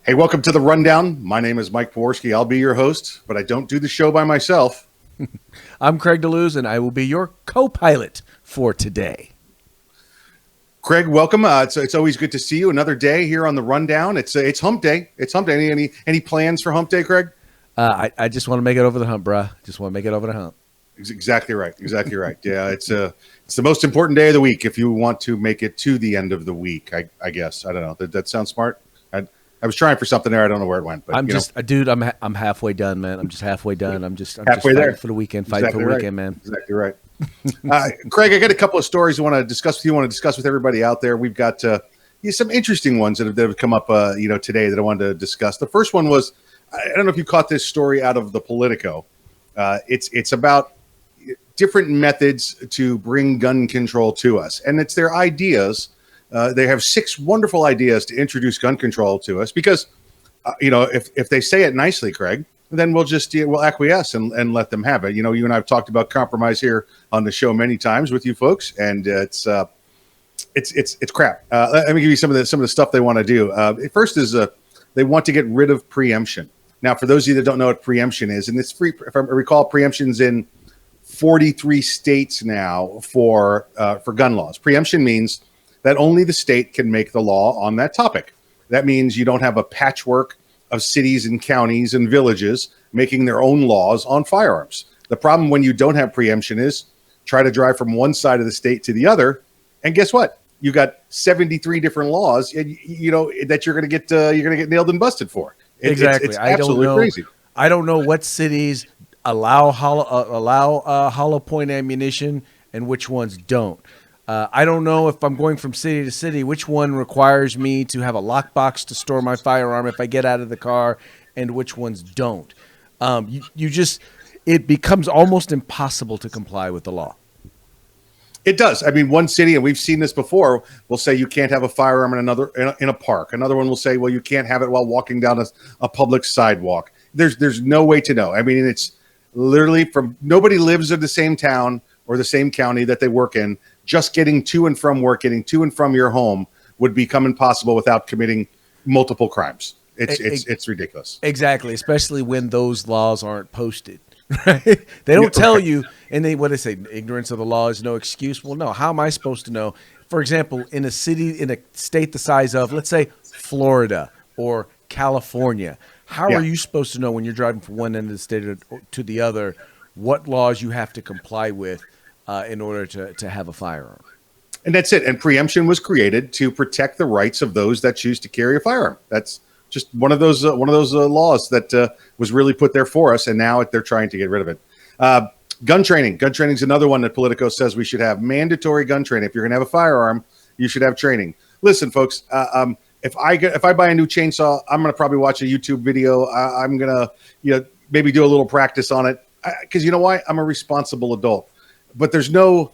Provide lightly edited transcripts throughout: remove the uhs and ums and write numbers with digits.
Hey, welcome to the Rundown. My name is Mike Poworski. I'll be your host, but I don't do the show by myself. I'm Craig DeLuz, and I will be your co-pilot for today. Craig, welcome. It's always good to see you. Another day here on the Rundown. It's Hump Day. It's Hump Day. Any plans for Hump Day, Craig? I just want to make it over the hump, bruh. Just want to make it over the hump. Exactly right. Exactly right. Yeah, it's the most important day of the week if you want to make it to the end of the week. I guess. I don't know. That sounds smart. I was trying for something there. I don't know where it went. But dude. I'm halfway done, man. I'm just halfway done. I'm just halfway there for the weekend. Fighting for the weekend, man. Exactly right. Craig, I got a couple of stories I want to discuss with you. I want to discuss with everybody out there. We've got some interesting ones that have come up, today that I wanted to discuss. The first one was, I don't know if you caught this story out of the Politico. It's about different methods to bring gun control to us, and it's their ideas. They have 6 wonderful ideas to introduce gun control to us because, if they say it nicely, Craig, then we'll acquiesce and let them have it. You and I have talked about compromise here on the show many times with you folks, and it's crap. Let me give you some of the stuff they want to do. First is they want to get rid of preemption. Now, for those of you that don't know what preemption is, and it's free. If I recall, preemption's in 43 states now for gun laws. Preemption means that only the state can make the law on that topic. That means you don't have a patchwork of cities and counties and villages making their own laws on firearms. The problem when you don't have preemption is try to drive from one side of the state to the other, and guess what? You got 73 different laws, that you're going to get nailed and busted for. Exactly. It's absolutely crazy. I don't know what cities allow hollow point ammunition and which ones don't. I don't know if I'm going from city to city, which one requires me to have a lockbox to store my firearm if I get out of the car, and which ones don't. It becomes almost impossible to comply with the law. It does. I mean, one city, and we've seen this before, will say you can't have a firearm in a park. Another one will say, well, you can't have it while walking down a public sidewalk. There's no way to know. I mean, it's literally nobody lives in the same town or the same county that they work in. Just getting to and from work, getting to and from your home would become impossible without committing multiple crimes. It's ridiculous. Exactly, especially when those laws aren't posted. Right? They don't tell you, and what they say, ignorance of the law is no excuse. Well, no. How am I supposed to know? For example, in a state the size of, let's say, Florida or California, how are you supposed to know when you're driving from one end of the state to the other what laws you have to comply with in order to have a firearm? And that's it. And preemption was created to protect the rights of those that choose to carry a firearm. That's just one of those laws that was really put there for us, and now they're trying to get rid of it. Gun training. Gun training is another one that Politico says we should have mandatory gun training. If you're going to have a firearm, you should have training. Listen, folks, if I buy a new chainsaw, I'm going to probably watch a YouTube video. I'm going to maybe do a little practice on it because you know why? I'm a responsible adult. But there's no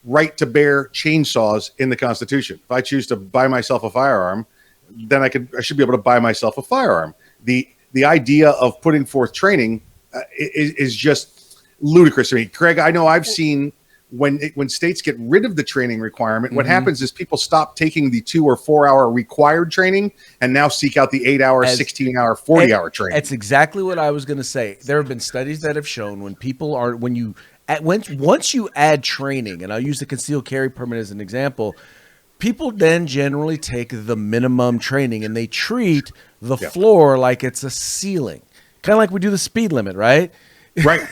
right to bear chainsaws in the Constitution. If I choose to buy myself a firearm, then I should be able to buy myself a firearm. The idea of putting forth training is just ludicrous to me. Craig, I know I've seen when states get rid of the training requirement, what happens is people stop taking the 2 or 4 hour required training and now seek out the 8 hour, 16 hour, 40 hour training. That's exactly what I was going to say. There have been studies that have shown once you add training, and I'll use the concealed carry permit as an example, people then generally take the minimum training and they treat the floor like it's a ceiling, kind of like we do the speed limit, right? Right.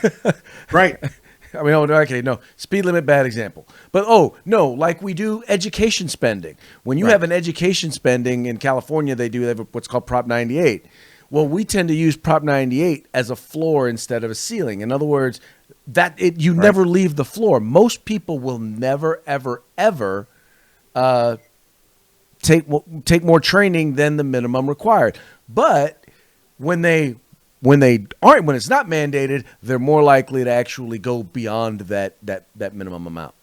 I mean, okay, no, speed limit, bad example. But, like we do education spending. When you have an education spending in California, they have what's called Prop 98. Well, we tend to use Prop 98 as a floor instead of a ceiling. In other words, never leave the floor. Most people will never, ever, ever take more training than the minimum required. But when it's not mandated, they're more likely to actually go beyond that minimum amount.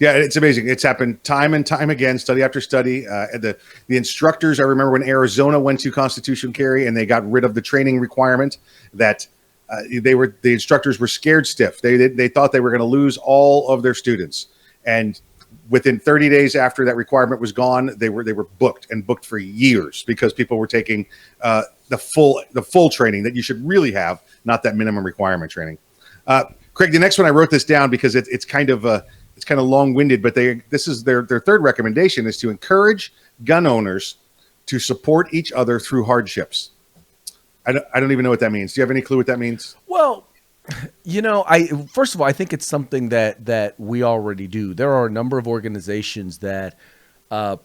Yeah, it's amazing. It's happened time and time again, study after study. The instructors, I remember when Arizona went to constitutional carry and they got rid of the training requirement, that the instructors were scared stiff. They thought they were going to lose all of their students. And within 30 days after that requirement was gone, they were booked and booked for years because people were taking the full training that you should really have, not that minimum requirement training. Craig, the next one, I wrote this down because it's kind of long-winded, but this is their third recommendation is to encourage gun owners to support each other through hardships. I don't even know what that means. Do you have any clue what that means? Well, first of all, I think it's something that we already do. There are a number of organizations that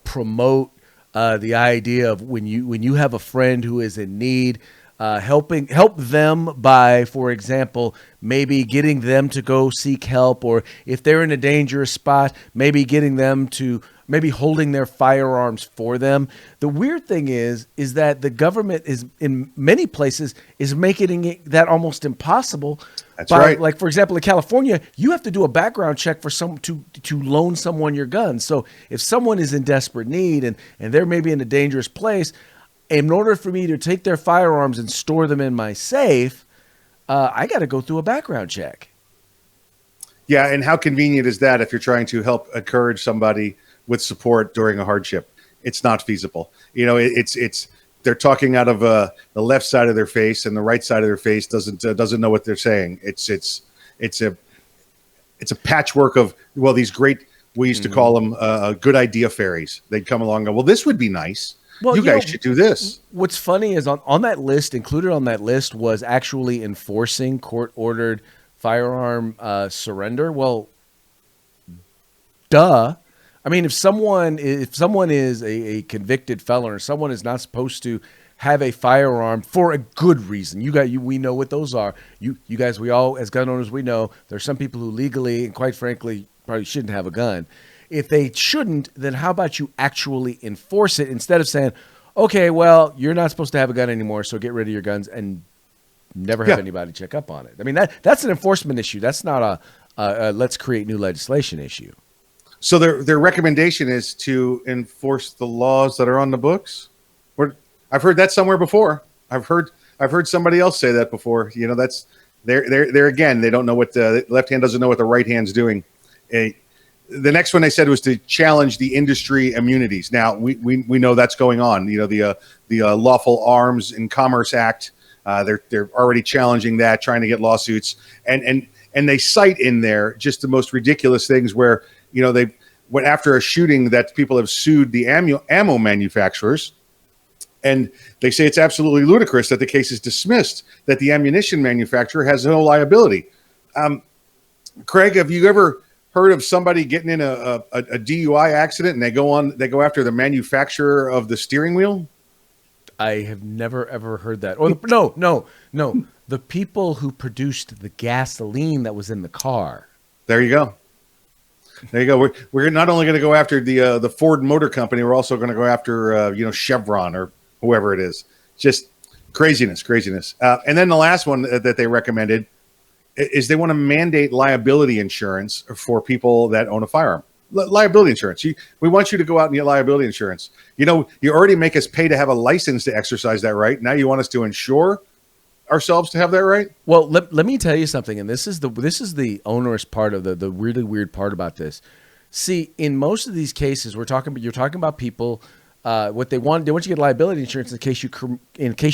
promote the idea of when you have a friend who is in need, help them by, for example, maybe getting them to go seek help, or if they're in a dangerous spot, maybe getting them to maybe holding their firearms for them. The weird thing is that the government is in many places is making that almost impossible. That's right. Like, for example, in California, you have to do a background check for to loan someone your gun. So if someone is in desperate need and they're maybe in a dangerous place, in order for me to take their firearms and store them in my safe, I got to go through a background check. Yeah, and how convenient is that if you're trying to help encourage somebody with support during a hardship? It's not feasible. It's they're talking out of the left side of their face, and the right side of their face doesn't know what they're saying. It's a patchwork of, well, these great, we used to call them good idea fairies. They'd come along and go, well, this would be nice. Well, you guys should do this. What's funny is on that list, included on that list, was actually enforcing court-ordered firearm surrender. Well, duh. I mean, if someone is a convicted felon, or someone is not supposed to have a firearm for a good reason, we know what those are. You guys, we all, as gun owners, we know there's some people who legally and quite frankly probably shouldn't have a gun. If they shouldn't, then how about you actually enforce it instead of saying, okay, well, you're not supposed to have a gun anymore, so get rid of your guns and never have anybody check up on it. I mean, that's an enforcement issue. That's not a let's create new legislation issue. So their recommendation is to enforce the laws that are on the books. I've heard that somewhere before. I've heard somebody else say that before. That's there again. They don't know what the left hand doesn't know what the right hand's doing. The next one they said was to challenge the industry immunities. Now we know that's going on. The Lawful Arms and Commerce Act. They're already challenging that, trying to get lawsuits, and they cite in there just the most ridiculous things where they went after a shooting that people have sued the ammo manufacturers, and they say it's absolutely ludicrous that the case is dismissed, that the ammunition manufacturer has no liability. Craig, have you ever heard of somebody getting in a DUI accident and they go after the manufacturer of the steering wheel? I have never ever heard that. Or no. The people who produced the gasoline that was in the car. There you go. We're not only going to go after the Ford Motor Company, we're also going to go after Chevron or whoever it is. Just craziness. And then the last one that they recommended is they want to mandate liability insurance for people that own a firearm. Liability insurance. We want you to go out and get liability insurance. You already make us pay to have a license to exercise that right. Now you want us to insure ourselves to have that right? Well, let me tell you something, and this is the onerous part of the really weird part about this. See, in most of these cases, you're talking about people. What they want you to get liability insurance in case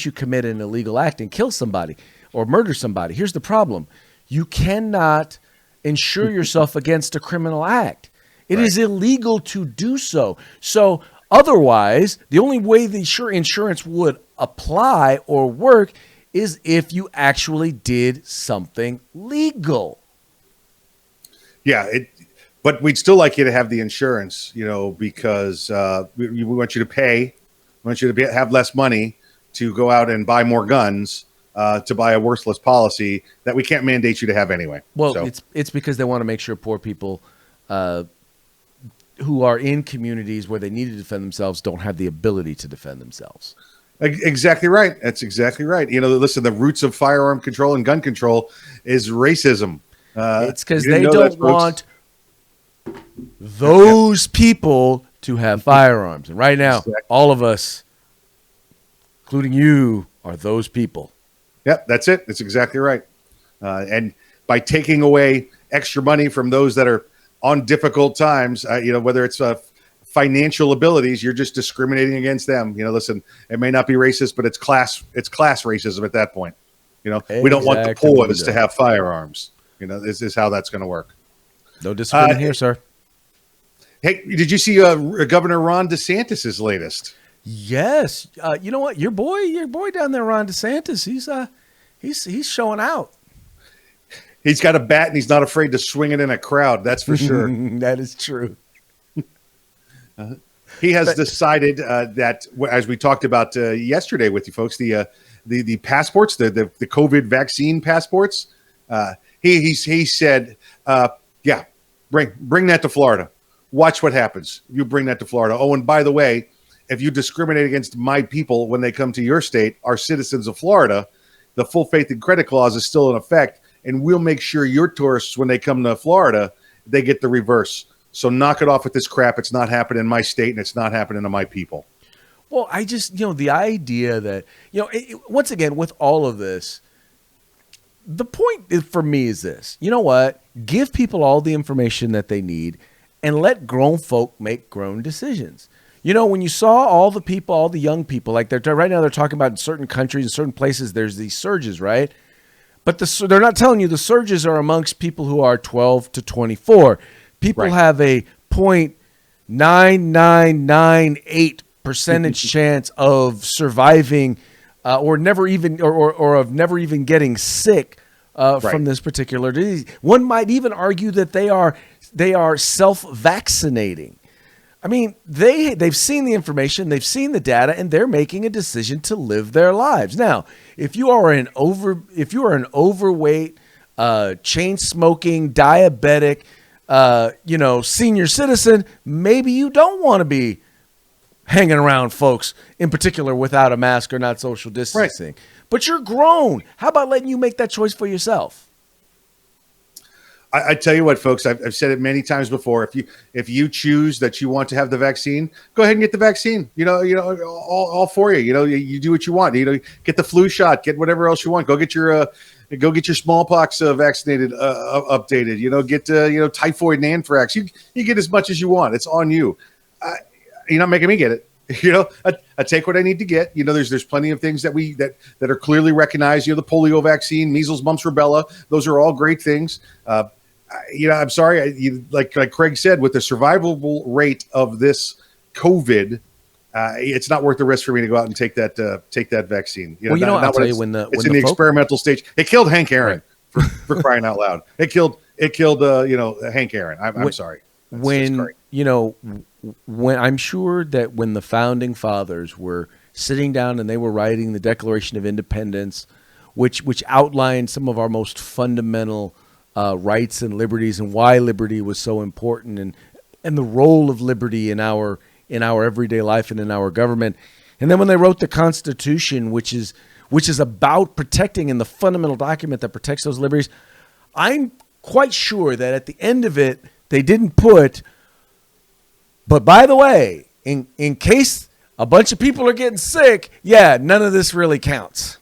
you commit an illegal act and kill somebody or murder somebody. Here's the problem: you cannot insure yourself against a criminal act. It is illegal to do so. So otherwise, the only way the insurance would apply or work is if you actually did something legal. Yeah, but we'd still like you to have the insurance, because we want you to pay. We want you to have less money to go out and buy more guns, to buy a worthless policy that we can't mandate you to have anyway. Well, it's because they want to make sure poor people who are in communities where they need to defend themselves don't have the ability to defend themselves. Exactly right. That's exactly right. Listen, the roots of firearm control and gun control is racism. It's because they don't want those people to have firearms. And right now, all of us, including you, are those people. Yep, that's it. That's exactly right. And by taking away extra money from those that are on difficult times, whether it's financial abilities, you're just discriminating against them. Listen, it may not be racist, but it's class racism at that point. We don't want the poors to have firearms. This is how that's going to work. No disagreement here, sir. Hey, did you see Governor Ron DeSantis's latest? Yes. You know what? Your boy down there, Ron DeSantis, he's showing out. He's got a bat and he's not afraid to swing it in a crowd. That's for sure. That is true. He has decided that, as we talked about yesterday with you folks, the passports, the COVID vaccine passports. He said, yeah, bring that to Florida. Watch what happens. You bring that to Florida. Oh, and by the way, if you discriminate against my people when they come to your state, our citizens of Florida, the full faith and credit clause is still in effect, and we'll make sure your tourists, when they come to Florida, they get the reverse. So knock it off with this crap. It's not happening in my state, and it's not happening to my people. Well, I just, the idea that, once again, with all of this, the point for me is this. You know what? Give people all the information that they need and let grown folk make grown decisions. When you saw all the people, all the young people, like right now they're talking about in certain countries, in certain places, there's these surges, right? But they're not telling you the surges are amongst people who are 12 to 24. People have a 0.9998 percentage chance of surviving or never even or of never even getting sick from this particular disease. One might even argue that they are self-vaccinating. I mean, they've seen the information, they've seen the data, and they're making a decision to live their lives. Now, if you are an overweight, chain smoking, diabetic, senior citizen, maybe you don't want to be hanging around folks, in particular without a mask or not social distancing. Right. But you're grown. How about letting you make that choice for yourself? I tell you what, folks, I've said it many times before. If you choose that you want to have the vaccine, go ahead and get the vaccine. All for you. You do what you want. Get the flu shot, get whatever else you want. Go get your smallpox vaccinated, updated. Get typhoid and anthrax. You get as much as you want. It's on you. You're not making me get it. I take what I need to get. There's plenty of things that are clearly recognized. The polio vaccine, measles, mumps, rubella. Those are all great things. I'm sorry. Like Craig said, with the survivable rate of this COVID, it's not worth the risk for me to go out and take that vaccine. I'll tell you it's in the experimental stage. It killed Hank Aaron for crying out loud. It killed Hank Aaron. I'm sorry. When I'm sure that when the founding fathers were sitting down and they were writing the Declaration of Independence, which outlined some of our most fundamental rights and liberties and why liberty was so important and the role of liberty in our everyday life and in our government. And then when they wrote the Constitution, which is about protecting, and the fundamental document that protects those liberties, I'm quite sure that at the end of it, they didn't put, but by the way, in case a bunch of people are getting sick, none of this really counts.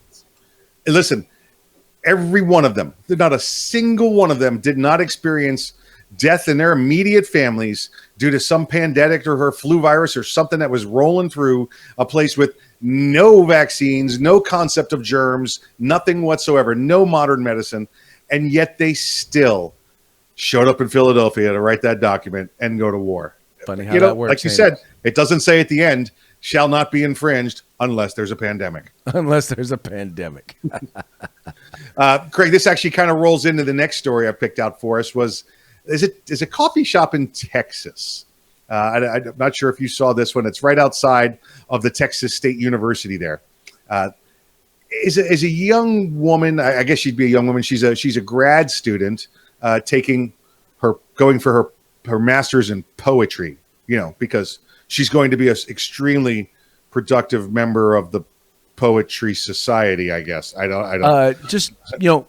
Listen, every one of them, not a single one of them did not experience death in their immediate families due to some pandemic or flu virus or something that was rolling through a place with no vaccines, no concept of germs, nothing whatsoever, no modern medicine. And yet they still showed up in Philadelphia to write that document and go to war. Funny how that works. Like you said, it doesn't say at the end, shall not be infringed unless there's a pandemic. Unless there's a pandemic. Craig, this actually kind of rolls into the next story I picked out for us. Is a coffee shop in Texas. I'm not sure if you saw this one. It's right outside of the Texas State University there. Is a young woman, I guess she'd be a young woman. She's a grad student going for her master's in poetry, because she's going to be an extremely productive member of the Poetry Society, I guess. I don't.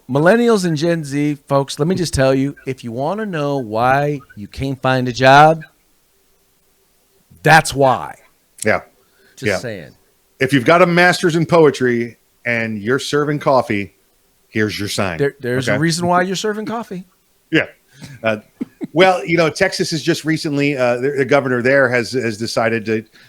Millennials and Gen Z folks, let me just tell you, if you want to know why you can't find a job, that's why. Yeah. Just saying. If you've got a master's in poetry and you're serving coffee, here's your sign. There's a reason why you're serving coffee. Yeah. Well, Texas has just recently, the governor there has decided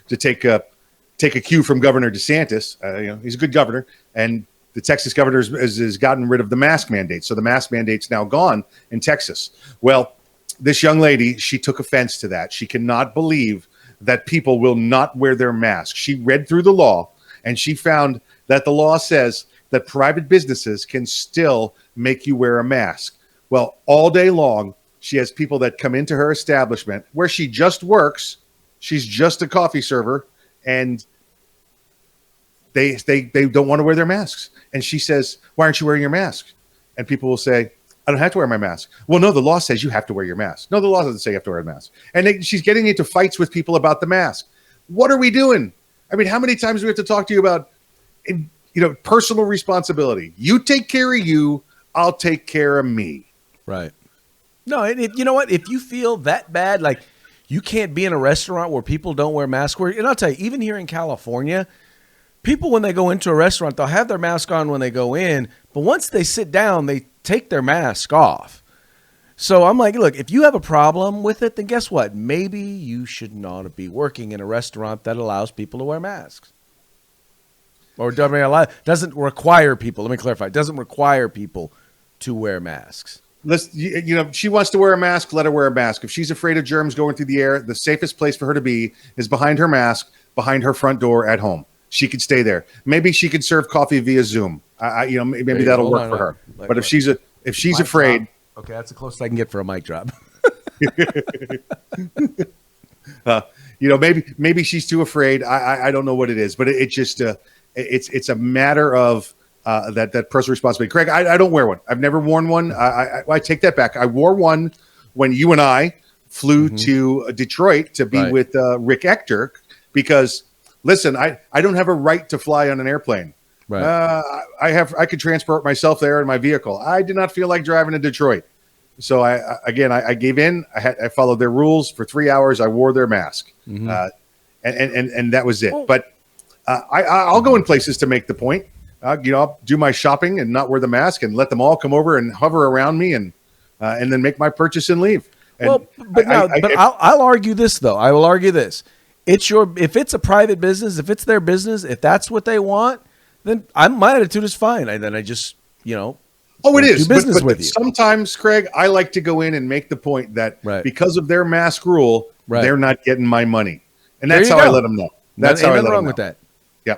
to take a cue from Governor DeSantis. He's a good governor, and the Texas governor has gotten rid of the mask mandate. So the mask mandate's now gone in Texas. Well, this young lady, she took offense to that. She cannot believe that people will not wear their masks. She read through the law, and she found that the law says that private businesses can still make you wear a mask. Well, all day long, she has people that come into her establishment where she just works. She's just a coffee server, and they don't want to wear their masks. And she says, "Why aren't you wearing your mask?" And people will say, "I don't have to wear my mask." Well, no, the law says you have to wear your mask. No, the law doesn't say you have to wear a mask. And she's getting into fights with people about the mask. What are we doing? I mean, how many times do we have to talk to you about, personal responsibility? You take care of you, I'll take care of me. Right. No, you know what? If you feel that bad, like you can't be in a restaurant where people don't wear masks. And I'll tell you, even here in California, people, when they go into a restaurant, they'll have their mask on when they go in, but once they sit down, they take their mask off. So I'm like, look, if you have a problem with it, then guess what? Maybe you should not be working in a restaurant that allows people to wear masks. Or doesn't require people. Let me clarify. It doesn't require people to wear masks. She wants to wear a mask, let her wear a mask. If she's afraid of germs going through the air, the safest place for her to be is behind her mask, behind her front door at home. She could stay there. Maybe she could serve coffee via Zoom. Maybe that'll work for her. But if she's afraid, okay, that's the closest I can get for a mic drop. maybe she's too afraid. I don't know what it is, but it's just it's a matter of that personal responsibility. Craig, I don't wear one. I've never worn one. I take that back. I wore one when you and I flew to Detroit to be with Rick Ector because. Listen, I don't have a right to fly on an airplane. Right. I could transport myself there in my vehicle. I did not feel like driving to Detroit. So I gave in. I followed their rules for 3 hours. I wore their mask, and that was it. But I'll go in places to make the point. I'll do my shopping and not wear the mask and let them all come over and hover around me and then make my purchase and leave. And I'll argue this though. I will argue this. If it's a private business, if it's their business, if that's what they want, then my attitude is fine. And then I just, it is do business with you. Sometimes, Craig, I like to go in and make the point that because of their mask rule, they're not getting my money, and that's how I let them know. That's how I let them know. Nothing wrong with that. Yeah,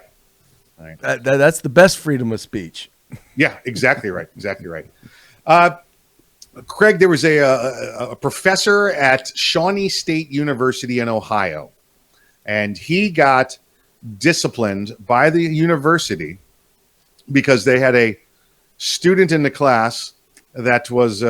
all right. That's the best freedom of speech. Yeah, exactly right. Exactly right. Craig, there was a professor at Shawnee State University in Ohio. And he got disciplined by the university because they had a student in the class that was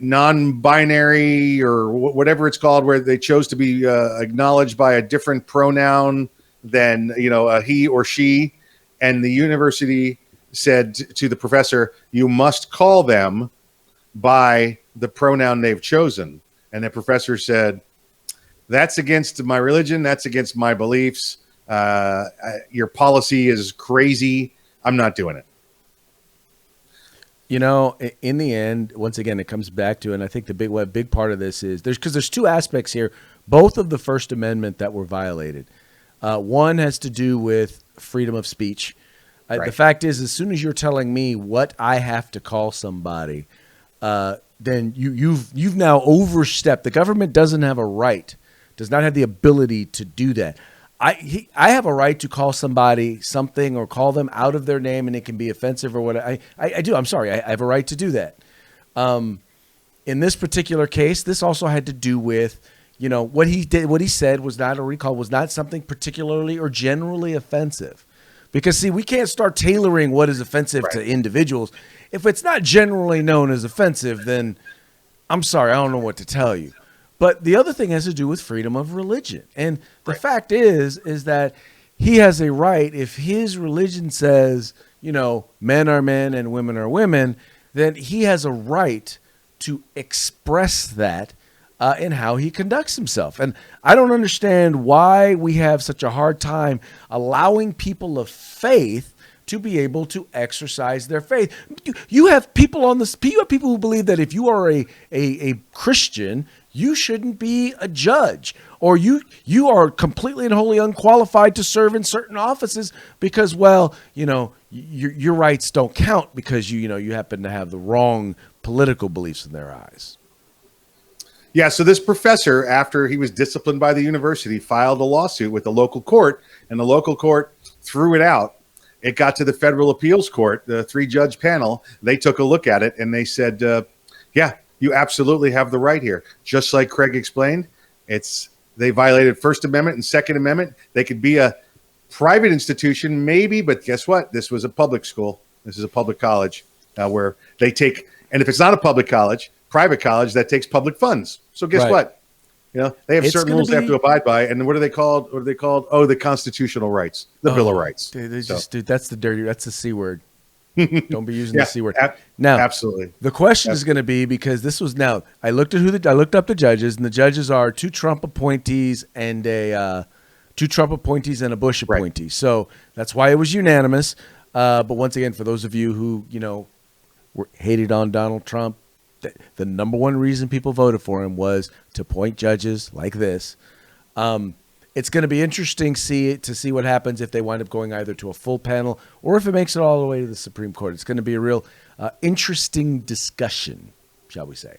non-binary or whatever it's called, where they chose to be acknowledged by a different pronoun than a he or she. And the university said to the professor, "You must call them by the pronoun they've chosen." And the professor said, "That's against my religion. That's against my beliefs. Your policy is crazy. I'm not doing it." In the end, once again, it comes back to, and I think the big part of this is there's two aspects here, both of the First Amendment that were violated. One has to do with freedom of speech. The fact is, as soon as you're telling me what I have to call somebody, then you've now overstepped. The government doesn't have a right. Does not have the ability to do that. I have a right to call somebody something or call them out of their name, and it can be offensive or whatever. I do. I'm sorry. I have a right to do that. In this particular case, this also had to do with, what he did. What he said was not something particularly or generally offensive, because see, we can't start tailoring what is offensive to individuals. If it's not generally known as offensive, then I'm sorry. I don't know what to tell you. But the other thing has to do with freedom of religion. And the fact is that he has a right, if his religion says, men are men and women are women, then he has a right to express that in how he conducts himself. And I don't understand why we have such a hard time allowing people of faith to be able to exercise their faith. You have people on this. You have people who believe that if you are a Christian, you shouldn't be a judge, or you are completely and wholly unqualified to serve in certain offices because, well, your rights don't count because you happen to have the wrong political beliefs in their eyes. Yeah, so this professor, after he was disciplined by the university, filed a lawsuit with the local court, and the local court threw it out. It got to the federal appeals court, the 3-judge panel. They took a look at it, and they said, yeah, you absolutely have the right here. Just like Craig explained, they violated First Amendment and Second Amendment. They could be a private institution, maybe, but guess what? This was a public school. This is a public college where they take, and if it's not a public college, private college, that takes public funds. So guess what? They have certain rules they have to abide by. And what are they called? Oh, the constitutional rights, the Bill of Rights. Dude, that's the C word. Don't be using the C word. Now, absolutely. The question is going to be, because this was I looked up the judges, and the judges are 2 Trump appointees and a Bush appointee. Right. So that's why it was unanimous. But once again, for those of you who were hated on Donald Trump, the number one reason people voted for him was to appoint judges like this. It's going to be interesting to see what happens if they wind up going either to a full panel or if it makes it all the way to the Supreme Court. It's going to be a real interesting discussion, shall we say.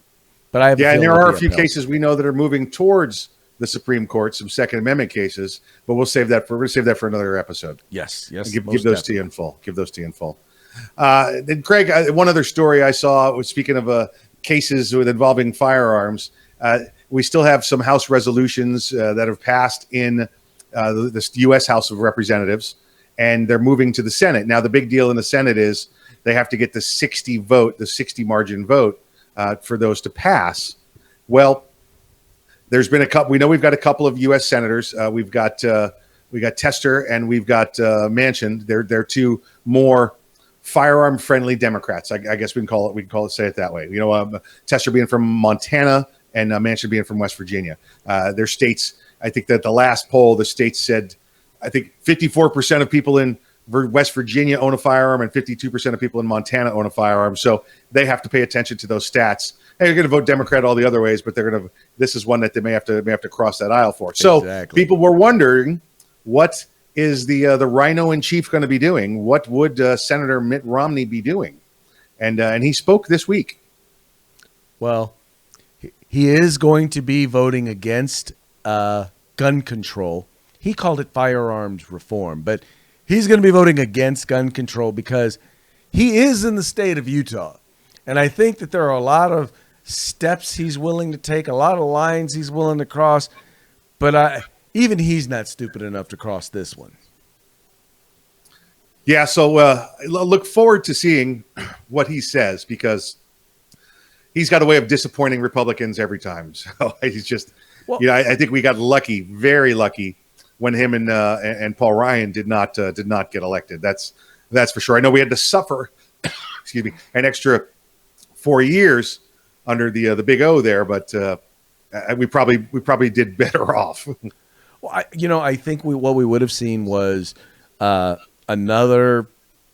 But I have and there are a few cases we know that are moving towards the Supreme Court, some Second Amendment cases, but we'll save that for another episode. Yes. Give those to you in full. Then Craig, one other story I saw was, speaking of cases involving firearms. We still have some House resolutions that have passed in the U.S. House of Representatives, and they're moving to the Senate. Now, the big deal in the Senate is they have to get the 60 margin vote for those to pass. Well, there's been a couple. We know we've got a couple of U.S. senators. We've got Tester and we've got Manchin. They're 2 more firearm-friendly Democrats. I guess we can say it that way. Tester being from Montana and Manchin being from West Virginia. Their states, I think that the last poll, the states said, I think 54% of people in West Virginia own a firearm and 52% of people in Montana own a firearm. So they have to pay attention to those stats. Hey, you're going to vote Democrat all the other ways, but this is one that they may have to cross that aisle for. So exactly. People were wondering, what is the rhino in chief going to be doing? What would Senator Mitt Romney be doing? And he spoke this week. Well, he is going to be voting against gun control. He called it firearms reform, but he's going to be voting against gun control because he is in the state of Utah. And I think that there are a lot of steps he's willing to take, a lot of lines he's willing to cross, but even he's not stupid enough to cross this one. Yeah, so look forward to seeing what he says, because he's got a way of disappointing Republicans every time. So he's just, I think we got lucky, very lucky, when him and Paul Ryan did not get elected. That's for sure. I know we had to suffer, excuse me, an extra 4 years under the Big O there, but we probably did better off. Well, I think what we would have seen was another,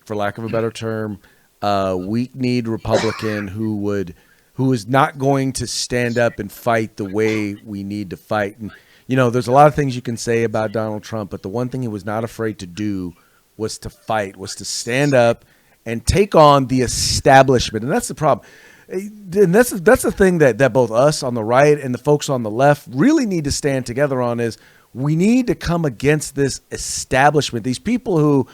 for lack of a better term, weak-kneed Republican who is not going to stand up and fight the way we need to fight. And there's a lot of things you can say about Donald Trump, but the one thing he was not afraid to do was to fight, was to stand up and take on the establishment. And that's the problem. And that's the thing that both us on the right and the folks on the left really need to stand together on, is we need to come against this establishment. These people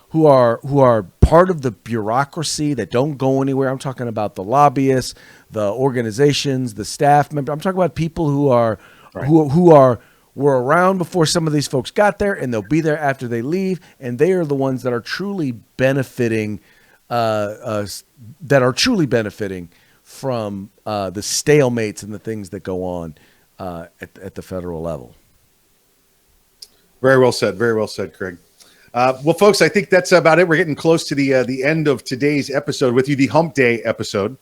who are part of the bureaucracy that don't go anywhere. I'm talking about the lobbyists, the organizations, the staff members. I'm talking about people who are were around before some of these folks got there, and they'll be there after they leave, and they are the ones that are truly benefiting from the stalemates and the things that go on at the federal level. Very well said. Very well said, Craig. Well, folks, I think that's about it. We're getting close to the end of today's episode with you, the Hump Day episode,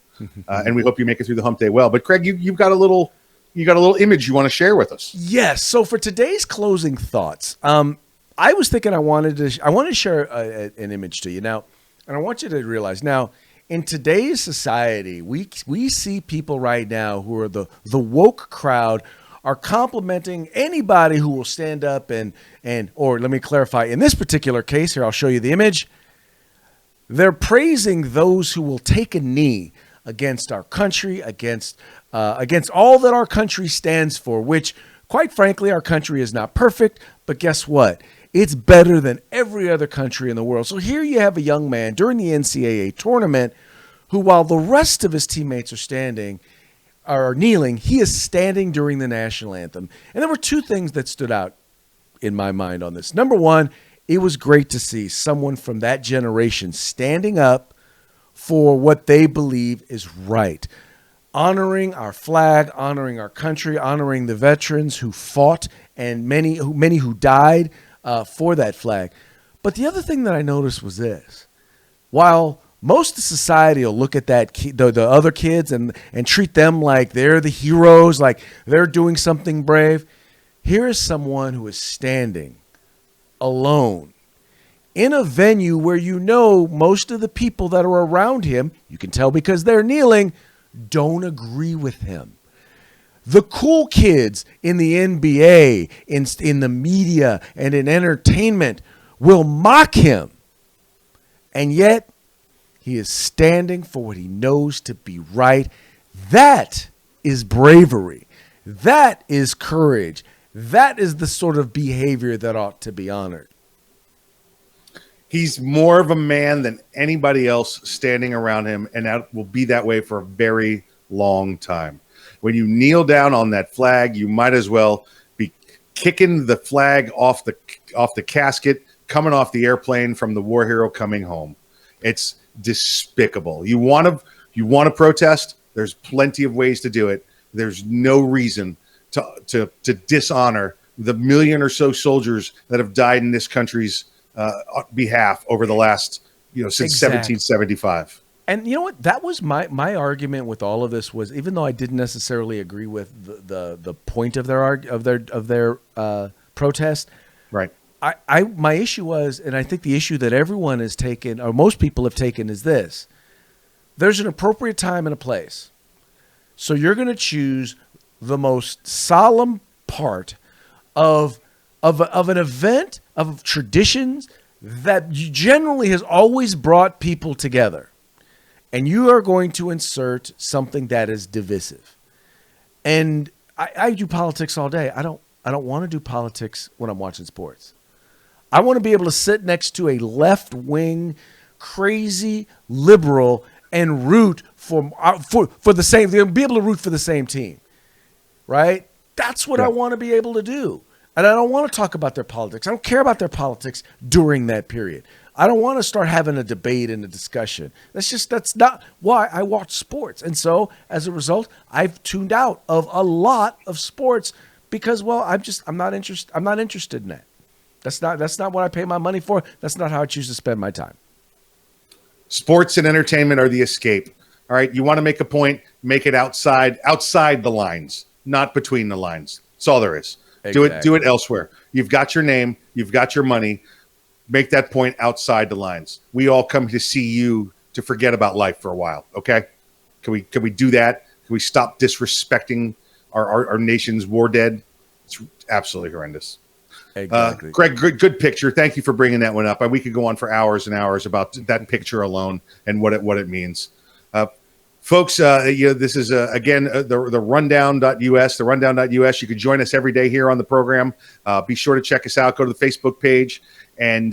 and we hope you make it through the Hump Day well. But Craig, you've got a little image you want to share with us. Yes. So for today's closing thoughts, I was thinking I wanted to share an image to you now, and I want you to realize now in today's society, we see people right now who are the woke crowd are complimenting anybody who will stand up and or let me clarify, in this particular case here, I'll show you the image. They're praising those who will take a knee against our country, against all that our country stands for, which, quite frankly, our country is not perfect, but guess what? It's better than every other country in the world. So here you have a young man during the NCAA tournament who, while the rest of his teammates are kneeling, he is standing during the national anthem. And there were two things that stood out in my mind on this. Number one, it was great to see someone from that generation standing up for what they believe is right, honoring our flag, honoring our country, honoring the veterans who fought and many who died for that flag. But the other thing that I noticed was this. While most of society will look at the other kids and treat them like they're the heroes, like they're doing something brave, here is someone who is standing alone in a venue where most of the people that are around him, you can tell because they're kneeling, don't agree with him. The cool kids in the NBA, in the media, and in entertainment will mock him. And yet, he is standing for what he knows to be right. That is bravery. That is courage. That is the sort of behavior that ought to be honored. He's more of a man than anybody else standing around him, and that will be that way for a very long time. When you kneel down on that flag, you might as well be kicking the flag off the casket, coming off the airplane from the war hero coming home. It's despicable. You want to protest? There's plenty of ways to do it. There's no reason to dishonor the million or so soldiers that have died in this country's behalf over the last, since Exactly. 1775. And you know what? That was my argument with all of this was, even though I didn't necessarily agree with the point of their protest, Right. My issue was, and I think the issue that everyone has taken, or most people have taken, is this: there's an appropriate time and a place. So you're going to choose the most solemn part of an event, of traditions that generally has always brought people together, and you are going to insert something that is divisive. And I do politics all day. I don't want to do politics when I'm watching sports. I want to be able to sit next to a left-wing, crazy liberal and root for the same. Be able to root for the same team, right? That's what I want to be able to do. And I don't want to talk about their politics. I don't care about their politics during that period. I don't want to start having a debate and a discussion. That's not why I watch sports. And so, as a result, I've tuned out of a lot of sports because, well, I'm not interested in that. That's not what I pay my money for. That's not how I choose to spend my time. Sports and entertainment are the escape. All right. You want to make a point, make it outside the lines, not between the lines. That's all there is. Exactly. Do it elsewhere. You've got your name. You've got your money. Make that point outside the lines. We all come to see you to forget about life for a while. Okay. Can we do that? Can we stop disrespecting our nation's war dead? It's absolutely horrendous. Exactly. Greg, good picture. Thank you for bringing that one up. We could go on for hours and hours about that picture alone and what it means. Folks, this is, again, the rundown.us, the rundown.us. You can join us every day here on the program. Be sure to check us out. Go to the Facebook page. And,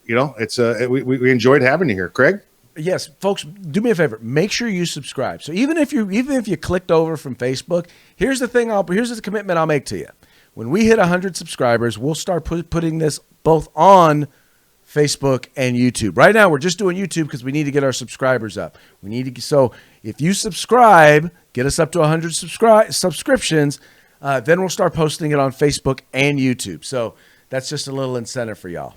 we enjoyed having you here. Craig? Yes, folks, do me a favor. Make sure you subscribe. So even if you clicked over from Facebook, here's the commitment I'll make to you. When we hit 100 subscribers, we'll start putting this both on Facebook and YouTube. Right now, we're just doing YouTube because we need to get our subscribers up. So if you subscribe, get us up to 100 subscriptions, then we'll start posting it on Facebook and YouTube. So that's just a little incentive for y'all.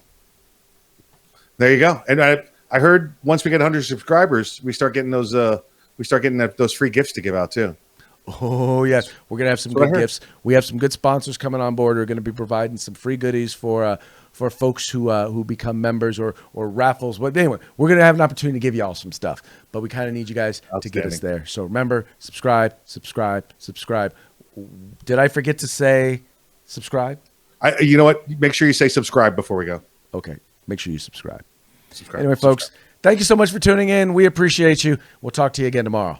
There you go. And I heard once we get 100 subscribers, we start getting those free gifts to give out too. Oh yes, we're gonna have some That's what good I heard. gifts. We have some good sponsors coming on board. We're gonna be providing some free goodies for folks who become members or raffles. But anyway, we're gonna have an opportunity to give you all some stuff. But we kind of need you guys to get us Outstanding. there. So remember, subscribe. Did I forget to say subscribe? You know what? Make sure you say subscribe before we go. Okay, make sure you subscribe. Subscribe. Anyway, folks, thank you so much for tuning in. We appreciate you. We'll talk to you again tomorrow.